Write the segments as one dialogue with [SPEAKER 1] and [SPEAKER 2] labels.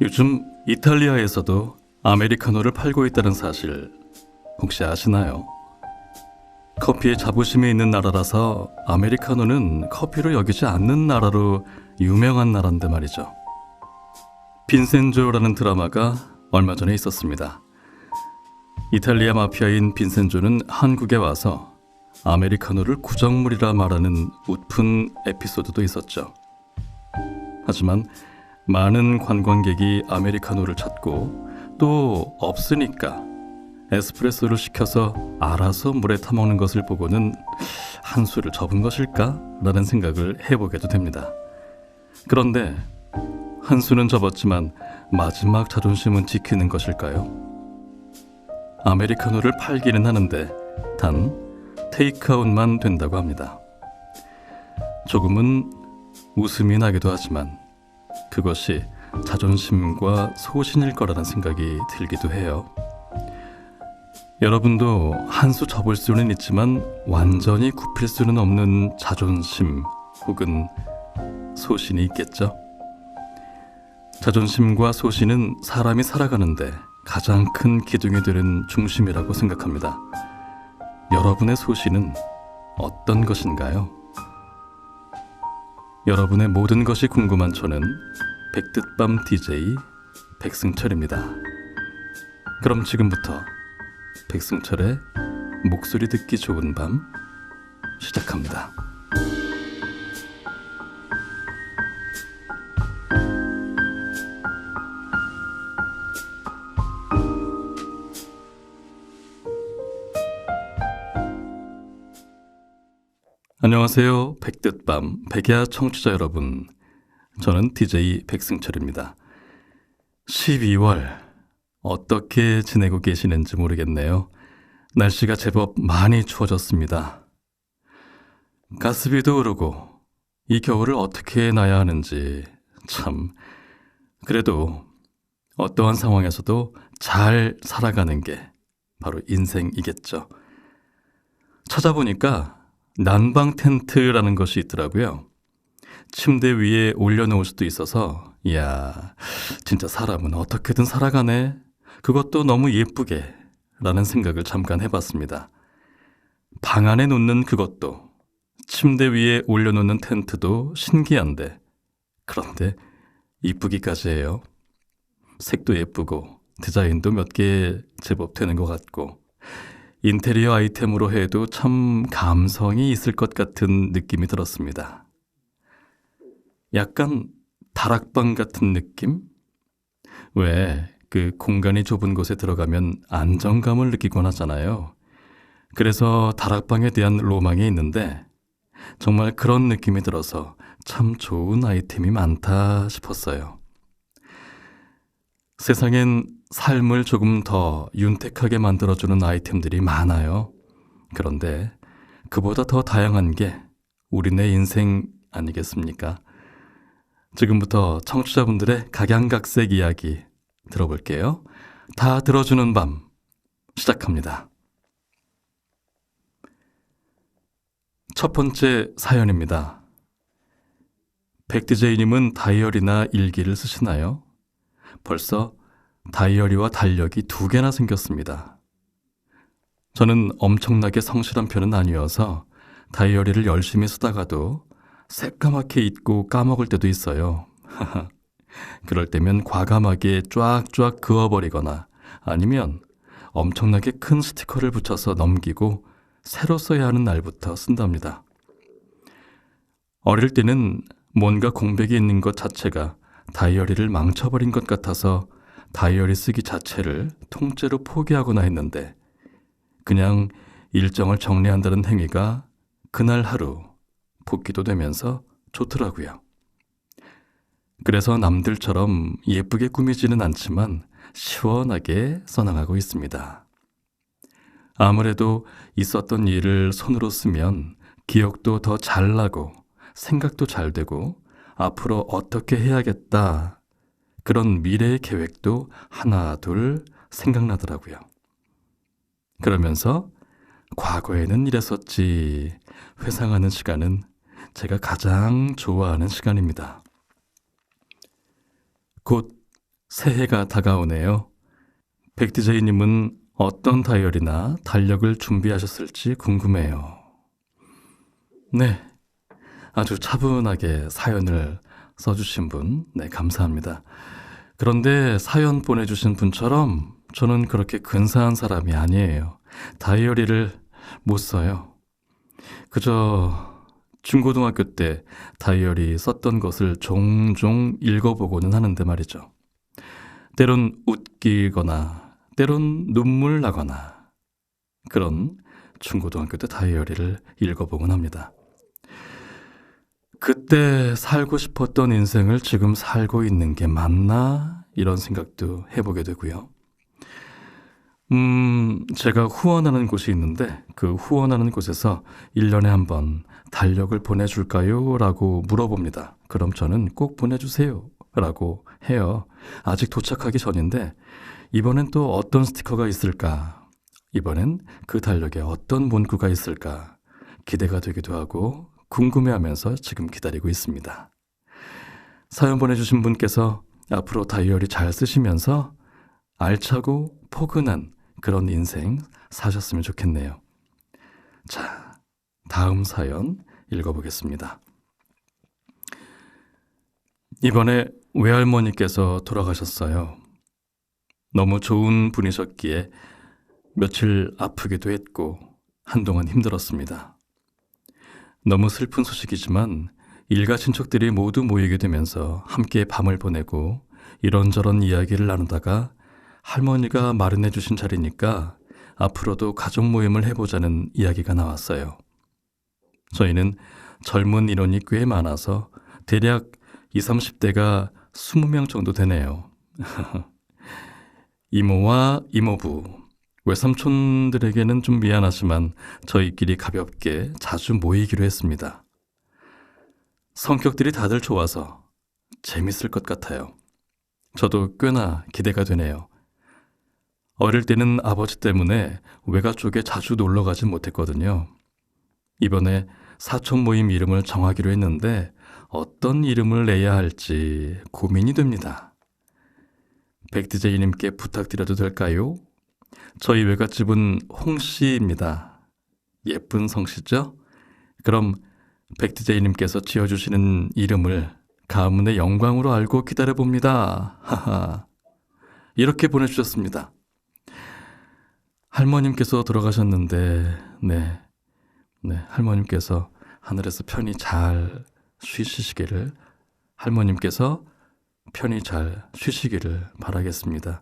[SPEAKER 1] 요즘 이탈리아에서도 아메리카노를 팔고 있다는 사실 혹시 아시나요? 커피에 자부심이 있는 나라라서 아메리카노는 커피로 여기지 않는 나라로 유명한 나라인데 말이죠. 빈센조라는 드라마가 얼마 전에 있었습니다. 이탈리아 마피아인 빈센조는 한국에 와서 아메리카노를 구정물이라 말하는 웃픈 에피소드도 있었죠. 하지만 많은 관광객이 아메리카노를 찾고 또 없으니까 에스프레소를 시켜서 알아서 물에 타먹는 것을 보고는 한 수를 접은 것일까? 라는 생각을 해보게도 됩니다. 그런데 한 수는 접었지만 마지막 자존심은 지키는 것일까요? 아메리카노를 팔기는 하는데 단 테이크아웃만 된다고 합니다. 조금은 웃음이 나기도 하지만 그것이 자존심과 소신일 거라는 생각이 들기도 해요. 여러분도 한 수 접을 수는 있지만 완전히 굽힐 수는 없는 자존심 혹은 소신이 있겠죠. 자존심과 소신은 사람이 살아가는데 가장 큰 기둥이 되는 중심이라고 생각합니다. 여러분의 소신은 어떤 것인가요? 여러분의 모든 것이 궁금한 저는 백듯밤 DJ 백승철입니다. 그럼 지금부터 백승철의 목소리 듣기 좋은 밤 시작합니다. 안녕하세요. 백듯밤 백야 청취자 여러분. 저는 DJ 백승철입니다. 12월 어떻게 지내고 계시는지 모르겠네요. 날씨가 제법 많이 추워졌습니다. 가스비도 오르고 이 겨울을 어떻게 나야 하는지 참, 그래도 어떠한 상황에서도 잘 살아가는 게 바로 인생이겠죠. 찾아보니까 난방 텐트라는 것이 있더라고요. 침대 위에 올려놓을 수도 있어서 이야, 진짜 사람은 어떻게든 살아가네. 그것도 너무 예쁘게 라는 생각을 잠깐 해봤습니다. 방 안에 놓는 그것도 침대 위에 올려놓는 텐트도 신기한데 그런데 이쁘기까지 해요. 색도 예쁘고 디자인도 몇 개 제법 되는 것 같고 인테리어 아이템으로 해도 참 감성이 있을 것 같은 느낌이 들었습니다. 약간 다락방 같은 느낌? 왜 그 공간이 좁은 곳에 들어가면 안정감을 느끼곤 하잖아요. 그래서 다락방에 대한 로망이 있는데 정말 그런 느낌이 들어서 참 좋은 아이템이 많다 싶었어요. 세상엔 삶을 조금 더 윤택하게 만들어주는 아이템들이 많아요. 그런데 그보다 더 다양한 게 우리네 인생 아니겠습니까? 지금부터 청취자분들의 각양각색 이야기 들어볼게요. 다 들어주는 밤 시작합니다. 첫 번째 사연입니다. 백DJ님은 다이어리나 일기를 쓰시나요? 벌써 다이어리와 달력이 2개나 생겼습니다. 저는 엄청나게 성실한 편은 아니어서 다이어리를 열심히 쓰다가도 새까맣게 잊고 까먹을 때도 있어요. 그럴 때면 과감하게 쫙쫙 그어버리거나 아니면 엄청나게 큰 스티커를 붙여서 넘기고 새로 써야 하는 날부터 쓴답니다. 어릴 때는 뭔가 공백이 있는 것 자체가 다이어리를 망쳐버린 것 같아서 다이어리 쓰기 자체를 통째로 포기하거나 했는데 그냥 일정을 정리한다는 행위가 그날 하루 복기도 되면서 좋더라고요. 그래서 남들처럼 예쁘게 꾸미지는 않지만 시원하게 써나가고 있습니다. 아무래도 있었던 일을 손으로 쓰면 기억도 더 잘 나고 생각도 잘 되고 앞으로 어떻게 해야겠다 그런 미래의 계획도 하나 둘 생각나더라고요. 그러면서 과거에는 이랬었지 회상하는 시간은 제가 가장 좋아하는 시간입니다. 곧 새해가 다가오네요. 백디제이님은 어떤 다이어리나 달력을 준비하셨을지 궁금해요. 네, 아주 차분하게 사연을 써주신 분, 네, 감사합니다. 그런데 사연 보내주신 분처럼 저는 그렇게 근사한 사람이 아니에요. 다이어리를 못 써요. 그저 중고등학교 때 다이어리 썼던 것을 종종 읽어보고는 하는데 말이죠. 때론 웃기거나 때론 눈물 나거나 그런 중고등학교 때 다이어리를 읽어보곤 합니다. 그때 살고 싶었던 인생을 지금 살고 있는 게 맞나? 이런 생각도 해보게 되고요. 제가 후원하는 곳이 있는데 그 후원하는 곳에서 1년에 한 번 달력을 보내줄까요? 라고 물어봅니다. 그럼 저는 꼭 보내주세요. 라고 해요. 아직 도착하기 전인데 이번엔 또 어떤 스티커가 있을까? 이번엔 그 달력에 어떤 문구가 있을까? 기대가 되기도 하고 궁금해하면서 지금 기다리고 있습니다. 사연 보내주신 분께서 앞으로 다이어리 잘 쓰시면서 알차고 포근한 그런 인생 사셨으면 좋겠네요. 자, 다음 사연 읽어보겠습니다. 이번에 외할머니께서 돌아가셨어요. 너무 좋은 분이셨기에 며칠 아프기도 했고 한동안 힘들었습니다. 너무 슬픈 소식이지만 일가 친척들이 모두 모이게 되면서 함께 밤을 보내고 이런저런 이야기를 나누다가 할머니가 마련해 주신 자리니까 앞으로도 가족 모임을 해보자는 이야기가 나왔어요. 저희는 젊은 인원이 꽤 많아서 대략 20, 30대가 20명 정도 되네요. 이모와 이모부, 외삼촌들에게는 좀 미안하지만 저희끼리 가볍게 자주 모이기로 했습니다. 성격들이 다들 좋아서 재밌을 것 같아요. 저도 꽤나 기대가 되네요. 어릴 때는 아버지 때문에 외가 쪽에 자주 놀러 가지 못했거든요. 이번에 사촌 모임 이름을 정하기로 했는데 어떤 이름을 내야 할지 고민이 됩니다. 백디제이님께 부탁드려도 될까요? 저희 외갓집은 홍씨입니다. 예쁜 성씨죠? 그럼 백디제이님께서 지어주시는 이름을 가문의 영광으로 알고 기다려봅니다. 하하. 이렇게 보내주셨습니다. 할머님께서 돌아가셨는데 네, 할머님께서 하늘에서 편히 잘 쉬시기를, 할머님께서 편히 잘 쉬시기를 바라겠습니다.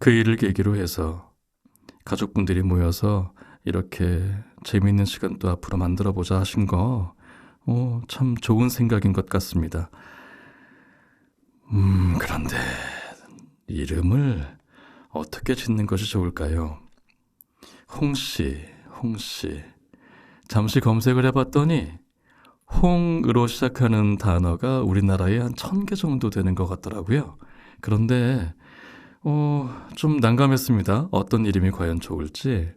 [SPEAKER 1] 그 일을 계기로 해서 가족분들이 모여서 이렇게 재미있는 시간 또 앞으로 만들어보자 하신 거 참 좋은 생각인 것 같습니다. 그런데 이름을 어떻게 짓는 것이 좋을까요? 홍씨. 잠시 검색을 해봤더니 홍으로 시작하는 단어가 우리나라에 한 1000개 정도 되는 것 같더라고요. 그런데 좀 난감했습니다. 어떤 이름이 과연 좋을지.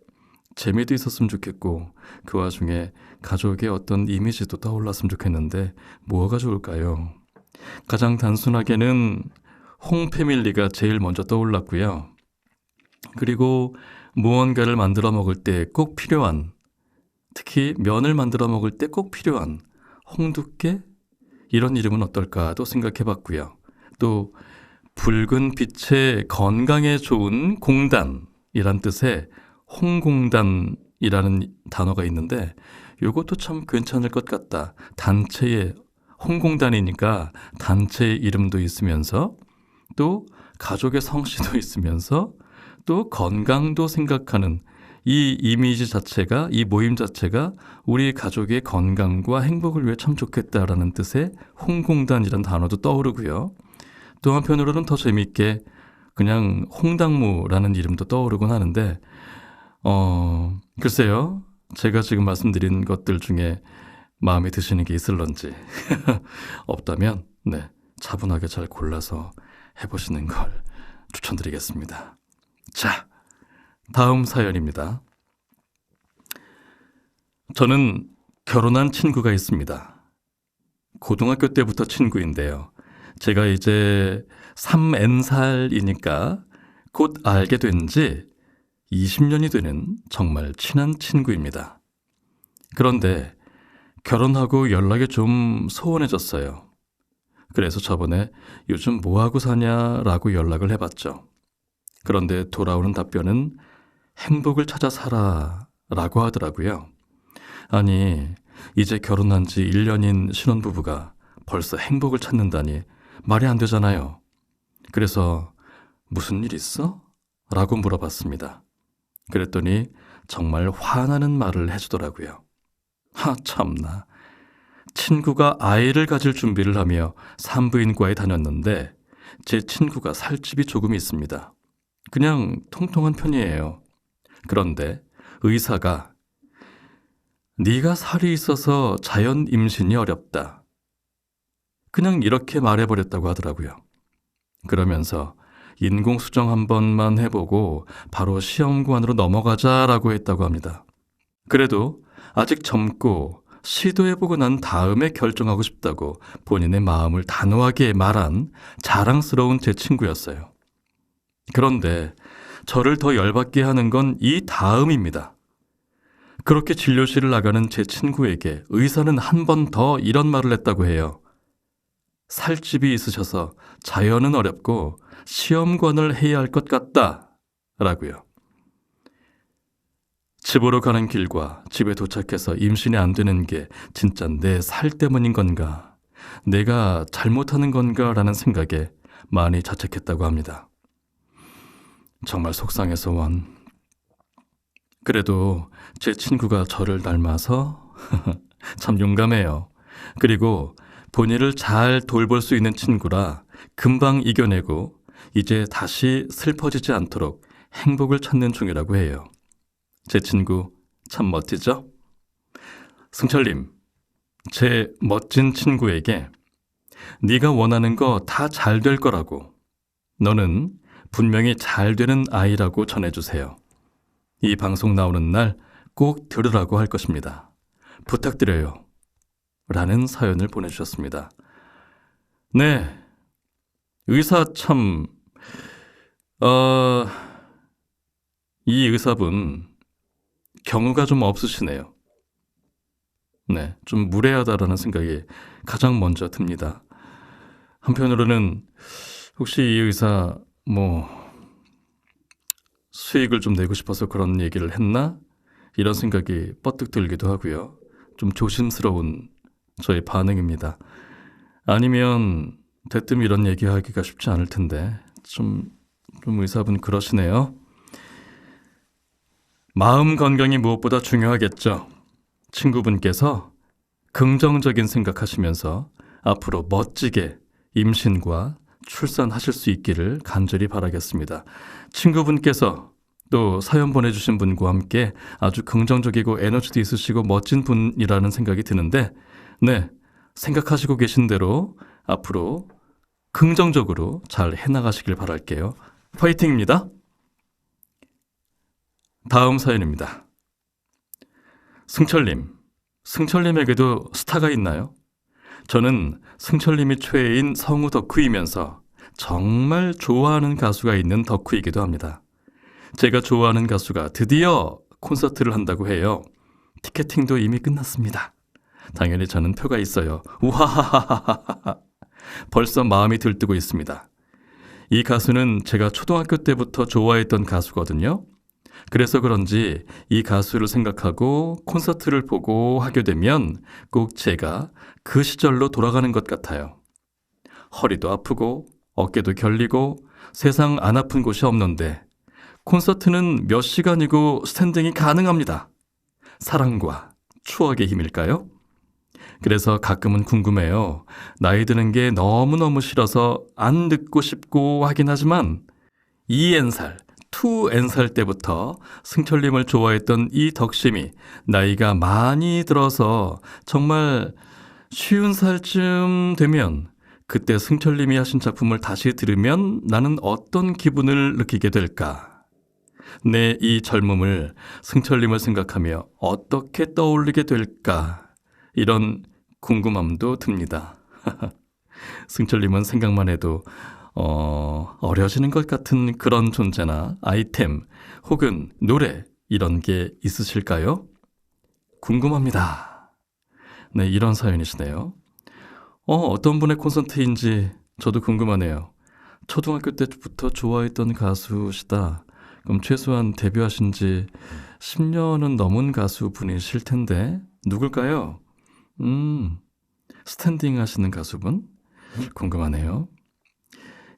[SPEAKER 1] 재미도 있었으면 좋겠고 그 와중에 가족의 어떤 이미지도 떠올랐으면 좋겠는데 뭐가 좋을까요? 가장 단순하게는 홍패밀리가 제일 먼저 떠올랐고요. 그리고 무언가를 만들어 먹을 때 꼭 필요한, 특히 면을 만들어 먹을 때 꼭 필요한 홍두깨? 이런 이름은 어떨까도 생각해 봤고요. 또 붉은 빛의 건강에 좋은 공단이란 뜻의 홍공단이라는 단어가 있는데 이것도 참 괜찮을 것 같다. 단체의 홍공단이니까 단체의 이름도 있으면서 또 가족의 성씨도 있으면서 또 건강도 생각하는 이 이미지 자체가, 이 모임 자체가 우리 가족의 건강과 행복을 위해 참 좋겠다라는 뜻의 홍공단이라는 단어도 떠오르고요. 또 한편으로는 더 재미있게 그냥 홍당무라는 이름도 떠오르곤 하는데 글쎄요. 제가 지금 말씀드린 것들 중에 마음에 드시는 게 있을런지 없다면 차분하게 잘 골라서 해보시는 걸 추천드리겠습니다. 자, 다음 사연입니다. 저는 결혼한 친구가 있습니다. 고등학교 때부터 친구인데요. 제가 이제 3N살이니까 곧 알게 된 지 20년이 되는 정말 친한 친구입니다. 그런데 결혼하고 연락이 좀 소원해졌어요. 그래서 저번에 요즘 뭐하고 사냐라고 연락을 해봤죠. 그런데 돌아오는 답변은 행복을 찾아 살아 라고 하더라고요. 아니, 이제 결혼한 지 1년인 신혼부부가 벌써 행복을 찾는다니 말이 안 되잖아요. 그래서 무슨 일 있어? 라고 물어봤습니다. 그랬더니 정말 화나는 말을 해주더라고요. 참나. 친구가 아이를 가질 준비를 하며 산부인과에 다녔는데 제 친구가 살집이 조금 있습니다. 그냥 통통한 편이에요. 그런데 의사가 네가 살이 있어서 자연 임신이 어렵다. 그냥 이렇게 말해버렸다고 하더라고요. 그러면서 인공수정 한 번만 해보고 바로 시험관으로 넘어가자라고 했다고 합니다. 그래도 아직 젊고 시도해보고 난 다음에 결정하고 싶다고 본인의 마음을 단호하게 말한 자랑스러운 제 친구였어요. 그런데 저를 더 열받게 하는 건 이 다음입니다. 그렇게 진료실을 나가는 제 친구에게 의사는 한 번 더 이런 말을 했다고 해요. 살집이 있으셔서 자연은 어렵고 시험관을 해야 할 것 같다 라고요. 집으로 가는 길과 집에 도착해서 임신이 안 되는 게 진짜 내 살 때문인 건가, 내가 잘못하는 건가 라는 생각에 많이 자책했다고 합니다. 정말 속상해서 원. 그래도 제 친구가 저를 닮아서 참 용감해요. 그리고 본인을 잘 돌볼 수 있는 친구라 금방 이겨내고 이제 다시 슬퍼지지 않도록 행복을 찾는 중이라고 해요. 제 친구 참 멋지죠? 승철님, 제 멋진 친구에게 네가 원하는 거 다 잘 될 거라고, 너는 분명히 잘 되는 아이라고 전해주세요. 이 방송 나오는 날 꼭 들으라고 할 것입니다. 부탁드려요. 라는 사연을 보내주셨습니다. 네, 의사 참... 이 의사분 경우가 좀 없으시네요. 네, 좀 무례하다라는 생각이 가장 먼저 듭니다. 한편으로는 혹시 이 의사 수익을 좀 내고 싶어서 그런 얘기를 했나? 이런 생각이 뻗뜩 들기도 하고요. 좀 조심스러운 저의 반응입니다. 아니면 대뜸 이런 얘기하기가 쉽지 않을 텐데 좀 의사분 그러시네요. 마음 건강이 무엇보다 중요하겠죠. 친구분께서 긍정적인 생각하시면서 앞으로 멋지게 임신과 출산하실 수 있기를 간절히 바라겠습니다. 친구분께서 또 사연 보내주신 분과 함께 아주 긍정적이고 에너지도 있으시고 멋진 분이라는 생각이 드는데, 네, 생각하시고 계신 대로 앞으로 긍정적으로 잘 해나가시길 바랄게요. 화이팅입니다. 다음 사연입니다. 승철님에게도 스타가 있나요? 저는 승철님이 최애인 성우 덕후이면서 정말 좋아하는 가수가 있는 덕후이기도 합니다. 제가 좋아하는 가수가 드디어 콘서트를 한다고 해요. 티켓팅도 이미 끝났습니다. 당연히 저는 표가 있어요. 우하하하하하. 벌써 마음이 들뜨고 있습니다. 이 가수는 제가 초등학교 때부터 좋아했던 가수거든요. 그래서 그런지 이 가수를 생각하고 콘서트를 보고 하게 되면 꼭 제가 그 시절로 돌아가는 것 같아요. 허리도 아프고 어깨도 결리고 세상 안 아픈 곳이 없는데 콘서트는 몇 시간이고 스탠딩이 가능합니다. 사랑과 추억의 힘일까요? 그래서 가끔은 궁금해요. 나이 드는 게 너무너무 싫어서 안 듣고 싶고 하긴 하지만 2N살, 2N살 때부터 승철님을 좋아했던 이 덕심이 나이가 많이 들어서 정말 50살쯤 되면 그때 승철님이 하신 작품을 다시 들으면 나는 어떤 기분을 느끼게 될까? 내 이 젊음을 승철님을 생각하며 어떻게 떠올리게 될까? 이런 궁금함도 듭니다. 승철님은 생각만 해도 어려지는 것 같은 그런 존재나 아이템 혹은 노래 이런 게 있으실까요? 궁금합니다. 네, 이런 사연이시네요. 어떤 분의 콘서트인지 저도 궁금하네요. 초등학교 때부터 좋아했던 가수시다. 그럼 최소한 데뷔하신 지 10년은 넘은 가수분이실 텐데 누굴까요? 스탠딩 하시는 가수분? 궁금하네요.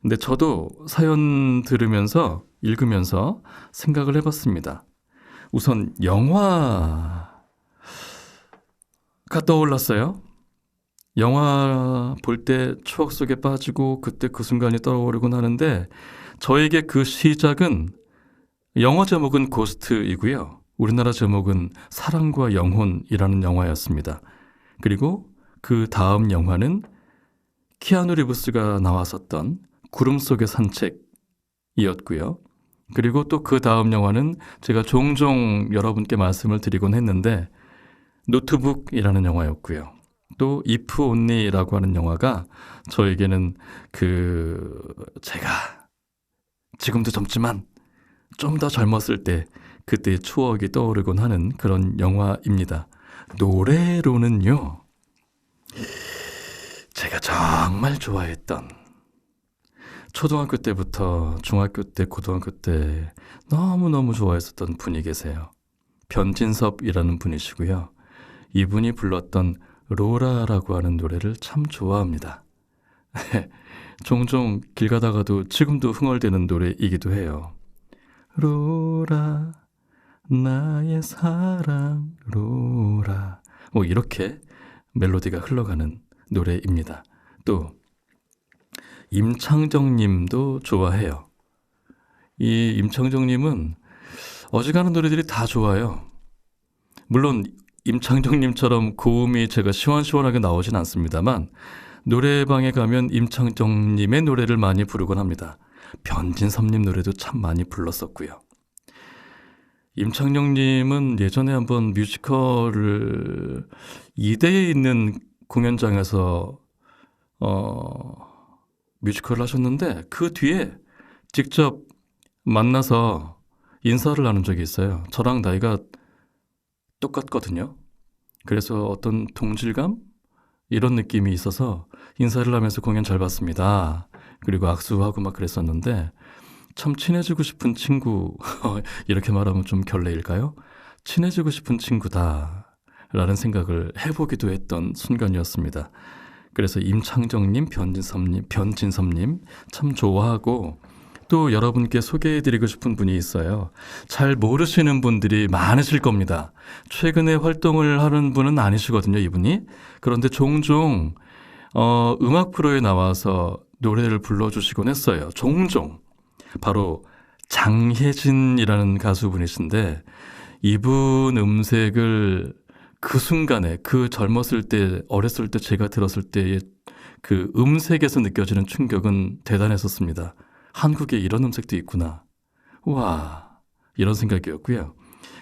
[SPEAKER 1] 근데 저도 사연 들으면서 읽으면서 생각을 해봤습니다. 우선 영화가 떠올랐어요. 영화 볼 때 추억 속에 빠지고 그때 그 순간이 떠오르곤 하는데 저에게 그 시작은 영어 제목은 고스트이고요. 우리나라 제목은 사랑과 영혼이라는 영화였습니다. 그리고 그 다음 영화는 키아누 리브스가 나왔었던 구름 속의 산책이었고요. 그리고 또 그 다음 영화는 제가 종종 여러분께 말씀을 드리곤 했는데 노트북이라는 영화였고요. 또 If Only라고 하는 영화가 저에게는 제가 지금도 젊지만 좀 더 젊었을 때 그때의 추억이 떠오르곤 하는 그런 영화입니다. 노래로는요. 제가 정말 좋아했던 초등학교 때부터 중학교 때, 고등학교 때 너무너무 좋아했었던 분이 계세요. 변진섭이라는 분이시고요. 이분이 불렀던 로라라고 하는 노래를 참 좋아합니다. 종종 길 가다가도 지금도 흥얼대는 노래이기도 해요. 로라 나의 사랑 로라 뭐 이렇게 멜로디가 흘러가는 노래입니다. 또 임창정 님도 좋아해요. 이 임창정 님은 어지간한 노래들이 다 좋아요. 물론 임창정 님처럼 고음이 제가 시원시원하게 나오진 않습니다만 노래방에 가면 임창정 님의 노래를 많이 부르곤 합니다. 변진섭 님 노래도 참 많이 불렀었고요. 임창정 님은 예전에 한번 뮤지컬을 2대에 있는 공연장에서 뮤지컬을 하셨는데 그 뒤에 직접 만나서 인사를 나눈 적이 있어요. 저랑 나이가 똑같거든요. 그래서 어떤 동질감? 이런 느낌이 있어서 인사를 하면서 공연 잘 봤습니다. 그리고 악수하고 막 그랬었는데 참 친해지고 싶은 친구 이렇게 말하면 좀 결례일까요? 친해지고 싶은 친구다 라는 생각을 해보기도 했던 순간이었습니다. 그래서 임창정님, 변진섭님 참 좋아하고 또 여러분께 소개해드리고 싶은 분이 있어요. 잘 모르시는 분들이 많으실 겁니다. 최근에 활동을 하는 분은 아니시거든요, 이분이. 그런데 종종 음악 프로에 나와서 노래를 불러주시곤 했어요. 종종. 바로 장혜진이라는 가수분이신데 이분 음색을 그 순간에 그 젊었을 때 어렸을 때 제가 들었을 때의 그 음색에서 느껴지는 충격은 대단했었습니다. 한국에 이런 음색도 있구나. 와, 이런 생각이었고요.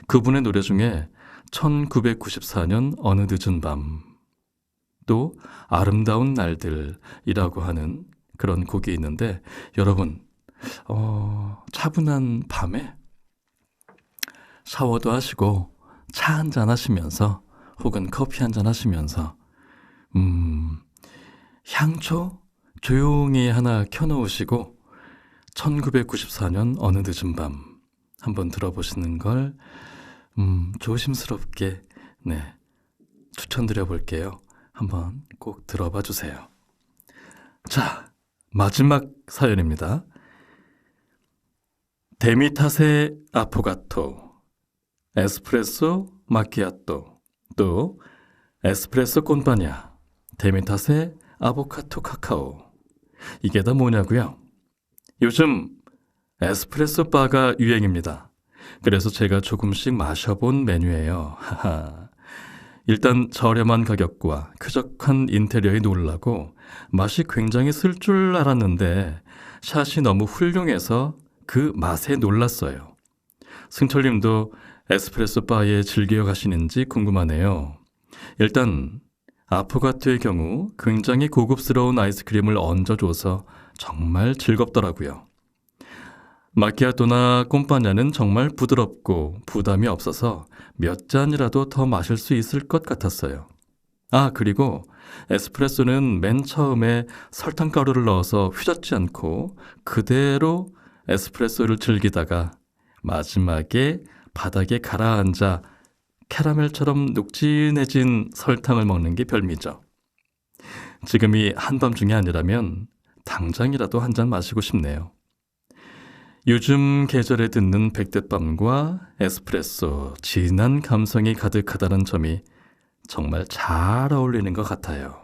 [SPEAKER 1] 그분의 노래 중에 1994년 어느 늦은 밤, 또 아름다운 날들이라고 하는 그런 곡이 있는데 여러분 차분한 밤에 샤워도 하시고 차 한잔 하시면서 혹은 커피 한잔 하시면서 향초 조용히 하나 켜놓으시고 1994년 어느 늦은 밤 한번 들어보시는 걸 조심스럽게 추천드려 볼게요. 한번 꼭 들어봐 주세요. 자, 마지막 사연입니다. 데미타세 아포가토, 에스프레소 마키아토, 또 에스프레소 콘파냐, 데미타세 아보카토 카카오. 이게 다 뭐냐고요? 요즘 에스프레소 바가 유행입니다. 그래서 제가 조금씩 마셔본 메뉴예요. 일단 저렴한 가격과 쾌적한 인테리어에 놀라고 맛이 굉장히 쓸 줄 알았는데 샷이 너무 훌륭해서 그 맛에 놀랐어요. 승철님도 에스프레소 바에 즐겨 가시는지 궁금하네요. 일단 아포가토의 경우 굉장히 고급스러운 아이스크림을 얹어줘서 정말 즐겁더라고요. 마키아토나 꼼파냐는 정말 부드럽고 부담이 없어서 몇 잔이라도 더 마실 수 있을 것 같았어요. 아, 그리고 에스프레소는 맨 처음에 설탕가루를 넣어서 휘젓지 않고 그대로 에스프레소를 즐기다가 마지막에 바닥에 가라앉아 캐러멜처럼 녹진해진 설탕을 먹는 게 별미죠. 지금이 한밤중이 아니라면 당장이라도 한 잔 마시고 싶네요. 요즘 계절에 듣는 백대밤과 에스프레소, 진한 감성이 가득하다는 점이 정말 잘 어울리는 것 같아요.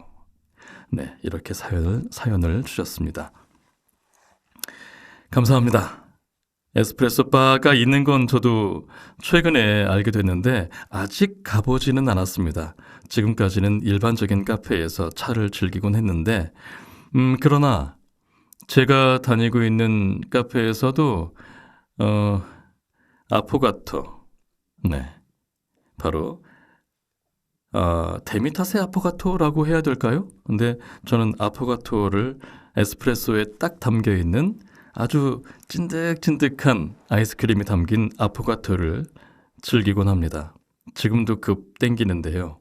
[SPEAKER 1] 네, 이렇게 사연을 주셨습니다. 감사합니다. 에스프레소 바가 있는 건 저도 최근에 알게 됐는데 아직 가보지는 않았습니다. 지금까지는 일반적인 카페에서 차를 즐기곤 했는데 그러나 제가 다니고 있는 카페에서도 아포가토, 네, 바로 데미타세 아포가토라고 해야 될까요? 근데 저는 아포가토를 에스프레소에 딱 담겨있는 아주 찐득찐득한 아이스크림이 담긴 아포가토를 즐기곤 합니다. 지금도 급 땡기는데요.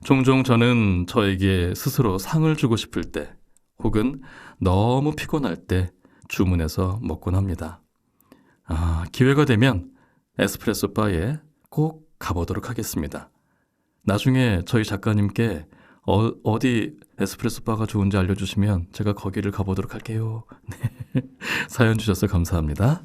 [SPEAKER 1] 종종 저는 저에게 스스로 상을 주고 싶을 때 혹은 너무 피곤할 때 주문해서 먹곤 합니다. 기회가 되면 에스프레소 바에 꼭 가보도록 하겠습니다. 나중에 저희 작가님께 어디 에스프레소 바가 좋은지 알려주시면 제가 거기를 가보도록 할게요. 네. 사연 주셔서 감사합니다.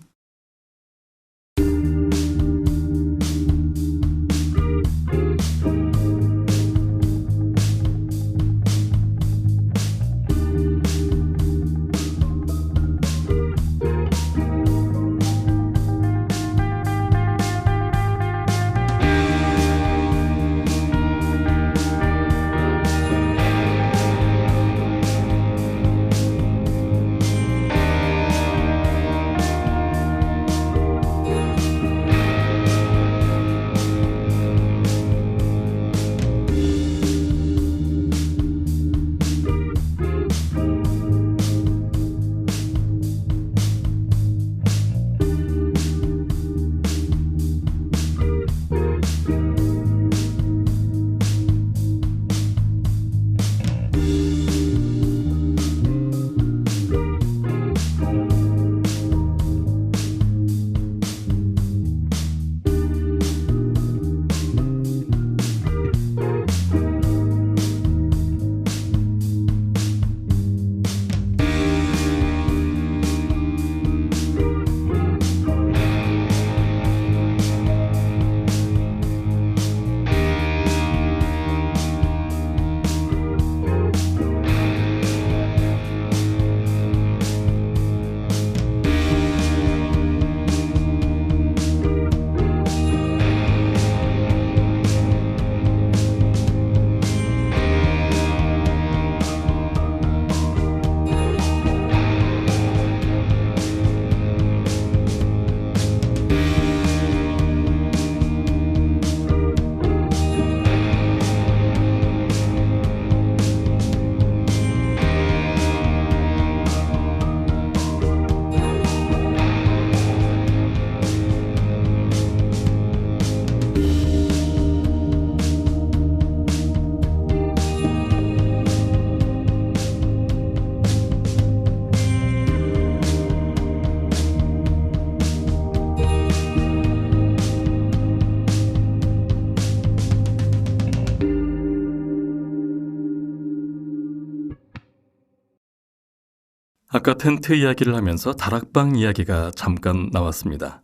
[SPEAKER 1] 아까 텐트 이야기를 하면서 다락방 이야기가 잠깐 나왔습니다.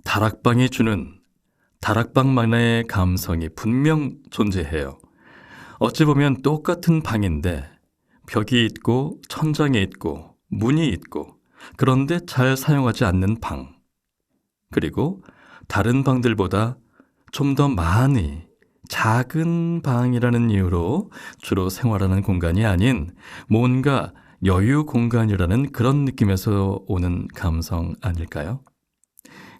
[SPEAKER 1] 다락방이 주는 다락방만의 감성이 분명 존재해요. 어찌 보면 똑같은 방인데 벽이 있고 천장이 있고 문이 있고 그런데 잘 사용하지 않는 방. 그리고 다른 방들보다 좀 더 많이 작은 방이라는 이유로 주로 생활하는 공간이 아닌 뭔가 여유 공간이라는 그런 느낌에서 오는 감성 아닐까요?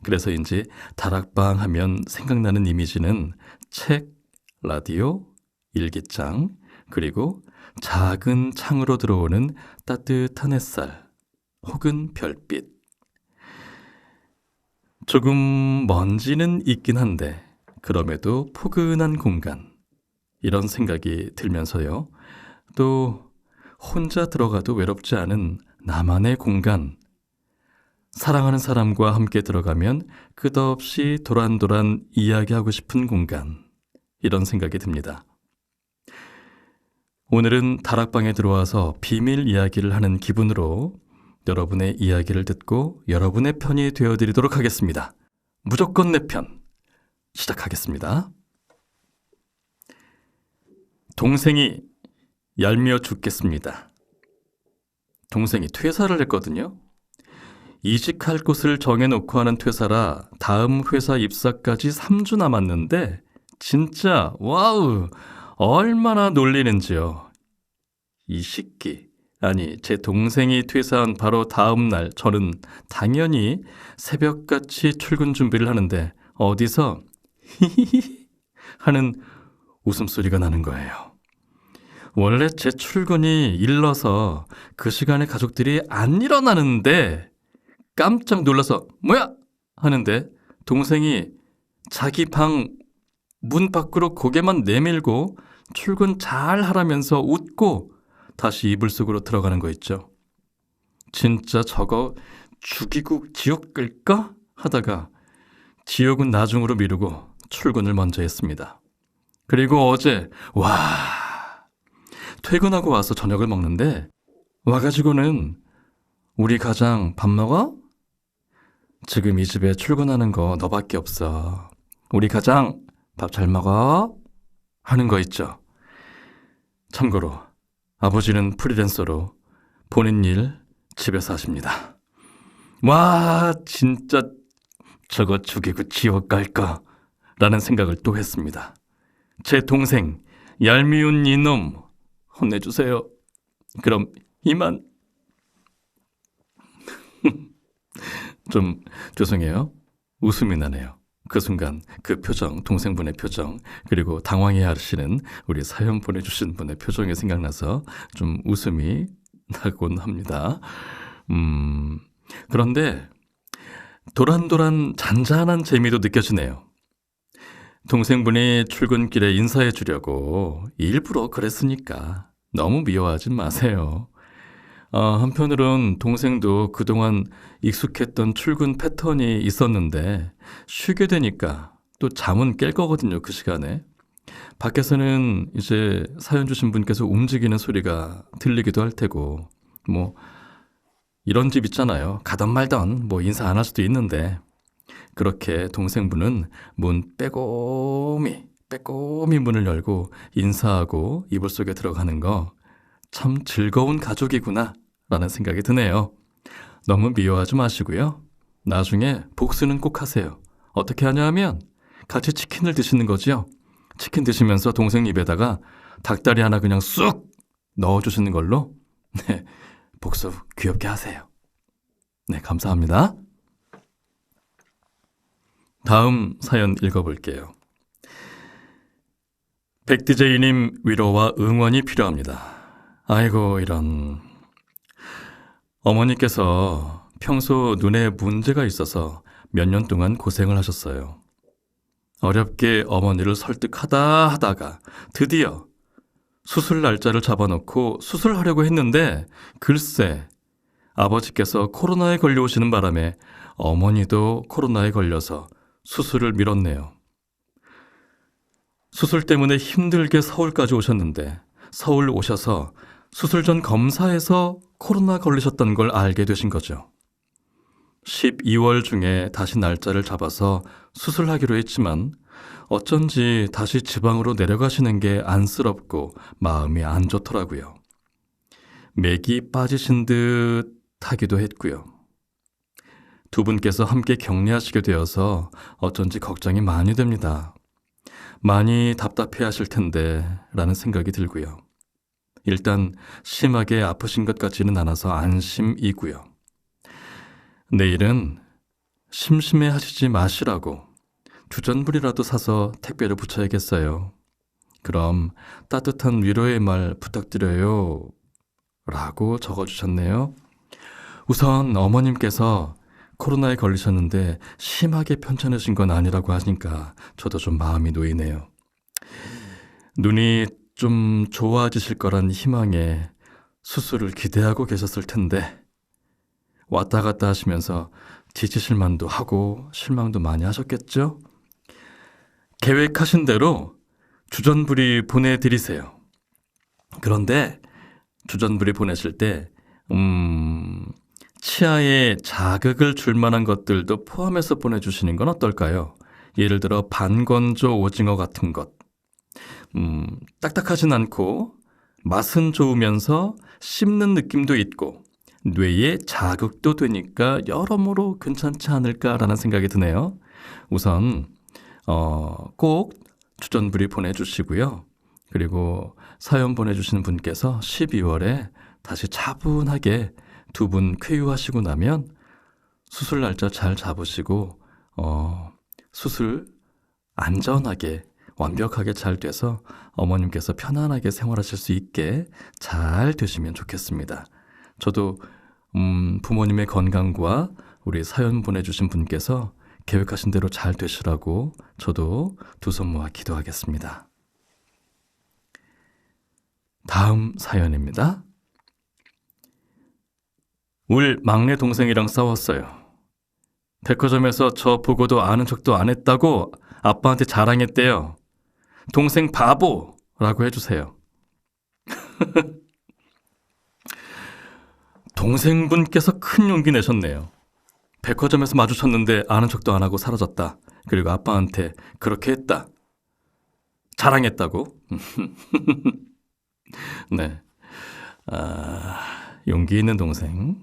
[SPEAKER 1] 그래서인지 다락방 하면 생각나는 이미지는 책, 라디오, 일기장, 그리고 작은 창으로 들어오는 따뜻한 햇살 혹은 별빛. 조금 먼지는 있긴 한데 그럼에도 포근한 공간, 이런 생각이 들면서요. 또 혼자 들어가도 외롭지 않은 나만의 공간, 사랑하는 사람과 함께 들어가면 끝없이 도란도란 이야기하고 싶은 공간, 이런 생각이 듭니다. 오늘은 다락방에 들어와서 비밀 이야기를 하는 기분으로 여러분의 이야기를 듣고 여러분의 편이 되어드리도록 하겠습니다. 무조건 내 편, 시작하겠습니다. 동생이 얄미워 죽겠습니다. 동생이 퇴사를 했거든요. 이직할 곳을 정해놓고 하는 퇴사라 다음 회사 입사까지 3주 남았는데 진짜 와우, 얼마나 놀리는지요. 이 식기, 아니 제 동생이 퇴사한 바로 다음 날 저는 당연히 새벽같이 출근 준비를 하는데 어디서 히히히 하는 웃음소리가 나는 거예요. 원래 제 출근이 일러서 그 시간에 가족들이 안 일어나는데 깜짝 놀라서 뭐야? 하는데 동생이 자기 방 문 밖으로 고개만 내밀고 출근 잘 하라면서 웃고 다시 이불 속으로 들어가는 거 있죠. 진짜 저거 죽이고 지옥 끌까? 하다가 지옥은 나중으로 미루고 출근을 먼저 했습니다. 그리고 어제 퇴근하고 와서 저녁을 먹는데 와가지고는 우리 가장 밥 먹어? 지금 이 집에 출근하는 거 너밖에 없어. 우리 가장 밥 잘 먹어? 하는 거 있죠. 참고로 아버지는 프리랜서로 본인 일 집에서 하십니다. 와, 진짜 저거 죽이고 지옥 갈까? 라는 생각을 또 했습니다. 제 동생 얄미운 이놈 혼내주세요. 그럼 이만. 좀 죄송해요. 웃음이 나네요. 그 순간 그 표정, 동생분의 표정, 그리고 당황해 하시는 우리 사연 보내주신 분의 표정이 생각나서 좀 웃음이 나곤 합니다. 그런데 도란도란 잔잔한 재미도 느껴지네요. 동생분이 출근길에 인사해 주려고 일부러 그랬으니까 너무 미워하진 마세요. 한편으론 동생도 그동안 익숙했던 출근 패턴이 있었는데 쉬게 되니까 또 잠은 깰 거거든요. 그 시간에. 밖에서는 이제 사연 주신 분께서 움직이는 소리가 들리기도 할 테고 뭐 이런 집 있잖아요. 가던 말던 뭐 인사 안 할 수도 있는데 그렇게 동생분은 문 빼꼼히 문을 열고 인사하고 이불 속에 들어가는 거 참 즐거운 가족이구나 라는 생각이 드네요. 너무 미워하지 마시고요. 나중에 복수는 꼭 하세요. 어떻게 하냐 하면 같이 치킨을 드시는 거지요. 치킨 드시면서 동생 입에다가 닭다리 하나 그냥 쑥 넣어주시는 걸로 네, 복수 귀엽게 하세요. 네, 감사합니다. 다음 사연 읽어볼게요. 백디제이님 위로와 응원이 필요합니다. 아이고 이런. 어머니께서 평소 눈에 문제가 있어서 몇 년 동안 고생을 하셨어요. 어렵게 어머니를 설득하다 하다가 드디어 수술 날짜를 잡아놓고 수술하려고 했는데 글쎄 아버지께서 코로나에 걸려오시는 바람에 어머니도 코로나에 걸려서 수술을 미뤘네요. 수술 때문에 힘들게 서울까지 오셨는데 서울 오셔서 수술 전 검사에서 코로나 걸리셨던 걸 알게 되신 거죠. 12월 중에 다시 날짜를 잡아서 수술하기로 했지만 어쩐지 다시 지방으로 내려가시는 게 안쓰럽고 마음이 안 좋더라고요. 맥이 빠지신 듯 하기도 했고요. 두 분께서 함께 격리하시게 되어서 어쩐지 걱정이 많이 됩니다. 많이 답답해 하실 텐데 라는 생각이 들고요. 일단 심하게 아프신 것 같지는 않아서 안심이고요. 내일은 심심해 하시지 마시라고 주전부리라도 사서 택배를 붙여야겠어요. 그럼 따뜻한 위로의 말 부탁드려요. 라고 적어주셨네요. 우선 어머님께서 코로나에 걸리셨는데 심하게 편찮으신 건 아니라고 하니까 저도 좀 마음이 놓이네요. 눈이 좀 좋아지실 거란 희망에 수술을 기대하고 계셨을 텐데 왔다 갔다 하시면서 지치실 만도 하고 실망도 많이 하셨겠죠? 계획하신 대로 주전부리 보내드리세요. 그런데 주전부리 보내실 때 치아에 자극을 줄 만한 것들도 포함해서 보내주시는 건 어떨까요? 예를 들어 반건조 오징어 같은 것. 딱딱하진 않고 맛은 좋으면서 씹는 느낌도 있고 뇌에 자극도 되니까 여러모로 괜찮지 않을까라는 생각이 드네요. 우선 꼭 주전부리 보내주시고요. 그리고 사연 보내주시는 분께서 12월에 다시 차분하게 두 분 쾌유하시고 나면 수술 날짜 잘 잡으시고 수술 안전하게 완벽하게 잘 돼서 어머님께서 편안하게 생활하실 수 있게 잘 되시면 좋겠습니다. 저도 부모님의 건강과 우리 사연 보내주신 분께서 계획하신 대로 잘 되시라고 저도 두 손 모아 기도하겠습니다. 다음 사연입니다. 울 막내 동생이랑 싸웠어요. 백화점에서 저 보고도 아는 척도 안 했다고 아빠한테 자랑했대요. 동생 바보라고 해주세요. 동생분께서 큰 용기 내셨네요. 백화점에서 마주쳤는데 아는 척도 안 하고 사라졌다. 그리고 아빠한테 그렇게 했다. 자랑했다고? 네. 용기 있는 동생.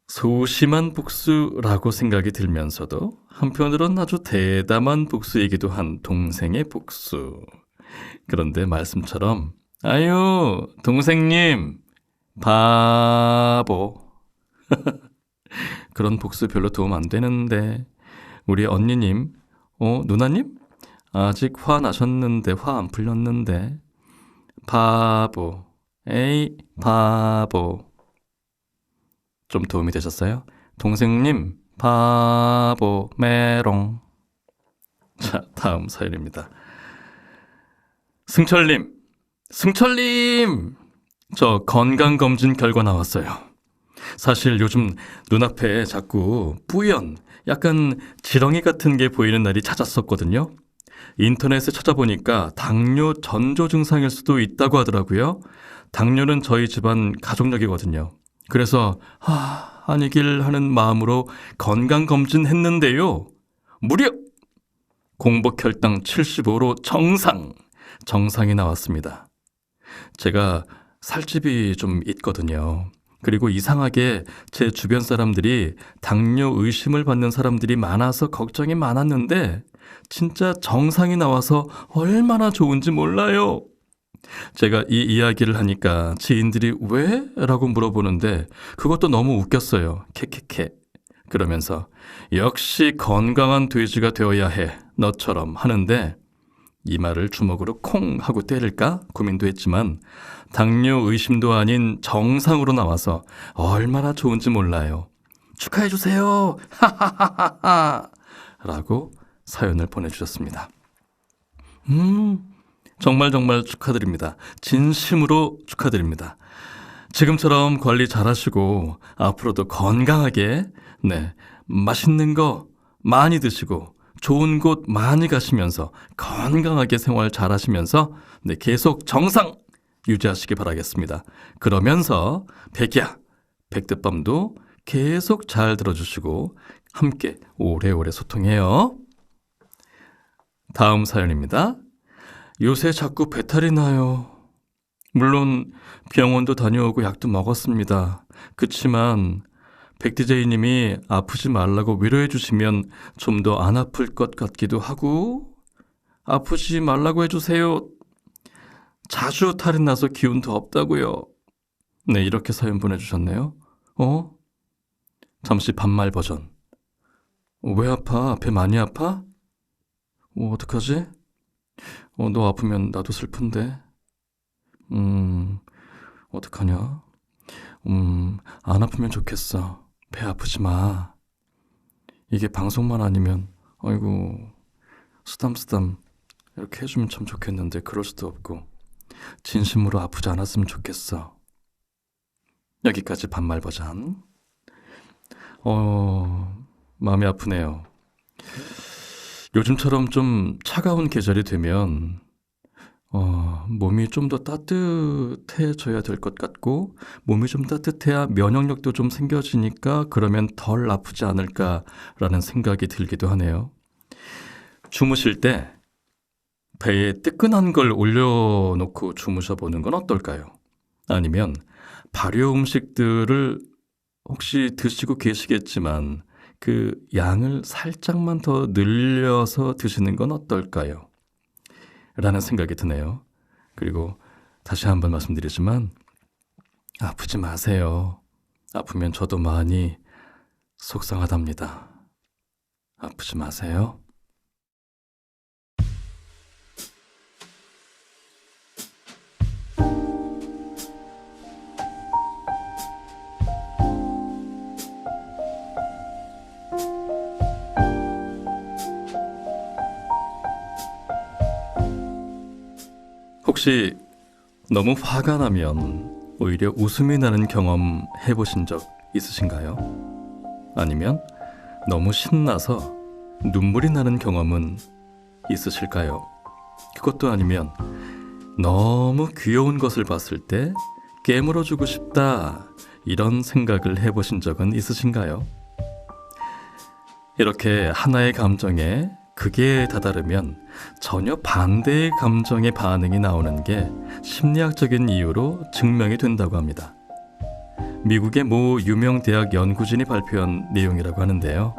[SPEAKER 1] 소심한 복수라고 생각이 들면서도 한편으로는 아주 대담한 복수이기도 한 동생의 복수. 그런데 말씀처럼 아유 동생님 바보 그런 복수 별로 도움 안 되는데 우리 언니님 누나님 아직 화 나셨는데 화 안 풀렸는데 바보 에이 바보 좀 도움이 되셨어요? 동생님 바보 메롱. 자 다음 사연입니다. 승철님 저 건강검진 결과 나왔어요. 사실 요즘 눈앞에 자꾸 뿌연 약간 지렁이 같은 게 보이는 날이 찾았었거든요. 인터넷에 찾아보니까 당뇨 전조 증상일 수도 있다고 하더라고요. 당뇨는 저희 집안 가족력이거든요. 그래서 아니길 하는 마음으로 건강검진 했는데요. 무려 공복 혈당 75로 정상이 나왔습니다. 제가 살집이 좀 있거든요. 그리고 이상하게 제 주변 사람들이 당뇨 의심을 받는 사람들이 많아서 걱정이 많았는데 진짜 정상이 나와서 얼마나 좋은지 몰라요. 제가 이 이야기를 하니까 지인들이 왜? 라고 물어보는데 그것도 너무 웃겼어요. 캐캐캐. 그러면서 역시 건강한 돼지가 되어야 해. 너처럼 하는데 이 말을 주먹으로 콩 하고 때릴까 고민도 했지만 당뇨 의심도 아닌 정상으로 나와서 얼마나 좋은지 몰라요. 축하해주세요. 하하하하 라고 사연을 보내주셨습니다. 정말 축하드립니다. 진심으로 축하드립니다. 지금처럼 관리 잘하시고 앞으로도 건강하게 맛있는 거 많이 드시고 좋은 곳 많이 가시면서 건강하게 생활 잘하시면서 계속 정상 유지하시기 바라겠습니다. 그러면서 백득밤도 계속 잘 들어주시고 함께 오래오래 소통해요. 다음 사연입니다. 요새 자꾸 배탈이 나요. 물론 병원도 다녀오고 약도 먹었습니다. 그치만 백디제이님이 아프지 말라고 위로해 주시면 좀 더 안 아플 것 같기도 하고 아프지 말라고 해주세요. 자주 탈이 나서 기운도 없다고요. 네, 이렇게 사연 보내주셨네요. 잠시 반말 버전. 왜 아파? 배 많이 아파? 어떡하지? 너 아프면 나도 슬픈데. 어떡하냐? 안 아프면 좋겠어. 배 아프지 마. 이게 방송만 아니면, 아이고, 쓰담쓰담 이렇게 해주면 참 좋겠는데 그럴 수도 없고, 진심으로 아프지 않았으면 좋겠어. 여기까지 반말 버전. 마음이 아프네요. 요즘처럼 좀 차가운 계절이 되면 몸이 좀 더 따뜻해져야 될 것 같고, 몸이 좀 따뜻해야 면역력도 좀 생겨지니까 그러면 덜 아프지 않을까라는 생각이 들기도 하네요. 주무실 때 배에 뜨끈한 걸 올려놓고 주무셔 보는 건 어떨까요? 아니면 발효 음식들을 혹시 드시고 계시겠지만 그 양을 살짝만 더 늘려서 드시는 건 어떨까요? 라는 생각이 드네요. 그리고 다시 한번 말씀드리지만 아프지 마세요. 아프면 저도 많이 속상하답니다. 아프지 마세요. 혹시 너무 화가 나면 오히려 웃음이 나는 경험 해보신 적 있으신가요? 아니면 너무 신나서 눈물이 나는 경험은 있으실까요? 그것도 아니면 너무 귀여운 것을 봤을 때 깨물어주고 싶다, 이런 생각을 해보신 적은 있으신가요? 이렇게 하나의 감정에 극에 다다르면 전혀 반대의 감정의 반응이 나오는 게 심리학적인 이유로 증명이 된다고 합니다. 미국의 모 유명 대학 연구진이 발표한 내용이라고 하는데요.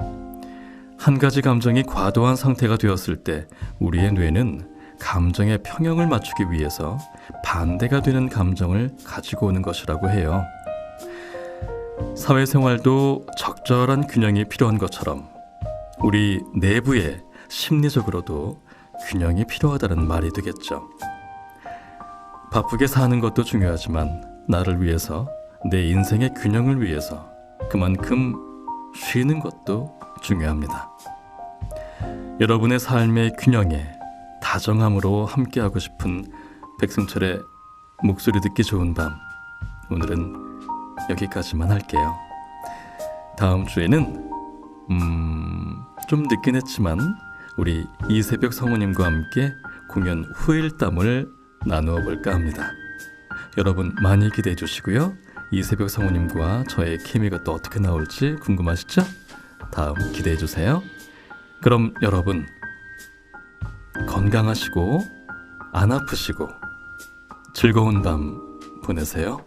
[SPEAKER 1] 한 가지 감정이 과도한 상태가 되었을 때 우리의 뇌는 감정의 평형을 맞추기 위해서 반대가 되는 감정을 가지고 오는 것이라고 해요. 사회생활도 적절한 균형이 필요한 것처럼 우리 내부에 심리적으로도 균형이 필요하다는 말이 되겠죠. 바쁘게 사는 것도 중요하지만 나를 위해서, 내 인생의 균형을 위해서 그만큼 쉬는 것도 중요합니다. 여러분의 삶의 균형에 다정함으로 함께하고 싶은 백승철의 목소리 듣기 좋은 밤, 오늘은 여기까지만 할게요. 다음 주에는 좀 늦긴 했지만 우리 이세벽 성우님과 함께 공연 후일담을 나누어 볼까 합니다. 여러분 많이 기대해 주시고요. 이세벽 성우님과 저의 케미가 또 어떻게 나올지 궁금하시죠? 다음 기대해 주세요. 그럼 여러분 건강하시고 안 아프시고 즐거운 밤 보내세요.